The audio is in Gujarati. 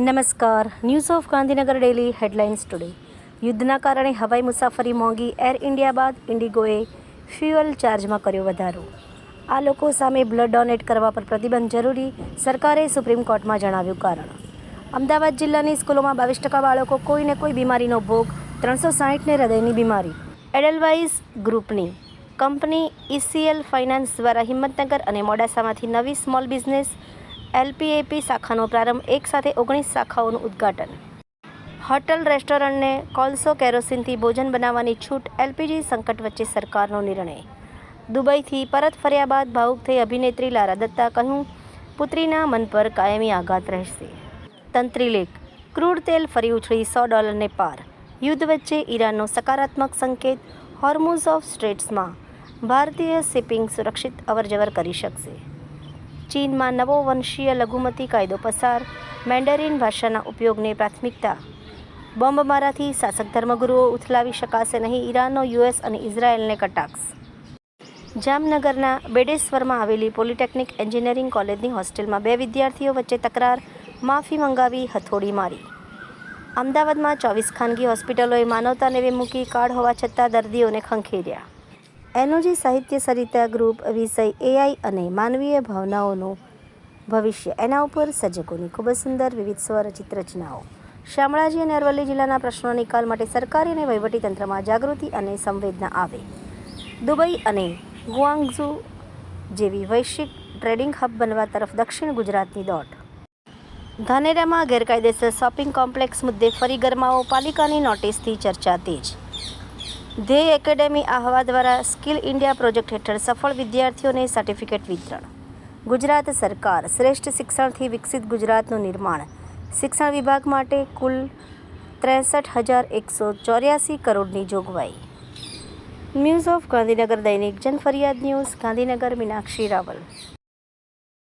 નમસ્કાર. News of Gandhinagar daily headlines today. યુદ્ધના કારણે હવાઈ મુસાફરી મોંઘી. એર ઇન્ડિયા બાદ ઇન્ડિગોએ ફ્યુઅલ ચાર્જમાં કર્યો વધારો. આ લોકો સામે બ્લડ ડોનેટ કરવા પર પ્રતિબંધ જરૂરી. સરકારે સુપ્રીમ કોર્ટમાં જણાવ્યું કારણ. અમદાવાદ જિલ્લાની સ્કૂલોમાં 22% બાળકો કોઈને કોઈ બીમારીનો ભોગ. 360ને હૃદયની બીમારી. એડલવાઇઝ ગ્રુપની કંપની ECL ફાઇનાન્સ દ્વારા હિંમતનગર અને મોડાસામાંથી નવી સ્મોલ બિઝનેસ LPAP શાખાનો પ્રારંભ. એક સાથે 19 શાખાઓનું ઉદ્ઘાટન. હોટલ રેસ્ટોરન્ટને કોલસો કેરોસીનથી ભોજન બનાવવાની છૂટ. LPG સંકટ વચ્ચે સરકારનો નિર્ણય. દુબઈથી પરત ફર્યા બાદ ભાવુક થઈ અભિનેત્રી લારા દત્તા. કહ્યું, પુત્રીના મન પર કાયમી આઘાત રહેશે. તંત્રી લેખ. ક્રૂડ તેલ ફરી ઉછળી $100 પાર. યુદ્ધ વચ્ચે ઈરાનનો સકારાત્મક સંકેત. હોર્મુઝ ઓફ સ્ટ્રેટ્સમાં ભારતીય શિપિંગ સુરક્ષિત અવરજવર કરી શકશે. ચીનમાં નવો વંશીય લઘુમતી કાયદો પસાર. મેન્ડરીન ભાષાના ઉપયોગને પ્રાથમિકતા. બોમ્બમારાથી શાસક ધર્મગુરુઓ ઉથલાવી શકાશે નહીં. ઈરાનનો US અને ઇઝરાયેલને કટાક્ષ. જામનગરના બેડેશ્વરમાં આવેલી પોલિટેકનિક એન્જિનિયરિંગ કોલેજની હોસ્ટેલમાં 2 વિદ્યાર્થીઓ વચ્ચે તકરાર. માફી મંગાવી હથોડી મારી. અમદાવાદમાં 24 ખાનગી હોસ્પિટલોએ માનવતાને મૂકી. કાર્ડ હોવા છતાં દર્દીઓને ખંખેર્યા. NOG સાહિત્ય સરિતા ગ્રુપ વિષય AI અને માનવીય ભાવનાઓનું ભવિષ્ય. એના ઉપર સર્જકોની ખૂબ જ સુંદર વિવિધ સ્વરચિત રચનાઓ. શામળાજી અને અરવલ્લી જિલ્લાના પ્રશ્નોના નિકાલ માટે સરકારી અને વહીવટીતંત્રમાં જાગૃતિ અને સંવેદના આવે. દુબઈ અને ગુઆંગઝુ જેવી વૈશ્વિક ટ્રેડિંગ હબ બનવા તરફ દક્ષિણ ગુજરાતની દોટ. ધાનેરામાં ગેરકાયદેસર શોપિંગ કોમ્પ્લેક્સ મુદ્દે ફરી ગરમાવો. પાલિકાની નોટિસથી ચર્ચા તેજ. ધ્યેય એકેડેમી આહવા દ્વારા સ્કિલ ઇન્ડિયા પ્રોજેક્ટ હેઠળ સફળ વિદ્યાર્થીઓને સર્ટિફિકેટ વિતરણ. ગુજરાત સરકાર શ્રેષ્ઠ શિક્ષણથી વિકસિત ગુજરાતનું નિર્માણ. શિક્ષણ વિભાગ માટે કુલ 63,184 કરોડની જોગવાઈ. ન્યૂઝ ઓફ ગાંધીનગર દૈનિક જનફરિયાદ ન્યૂઝ ગાંધીનગર. મીનાક્ષી રાવલ.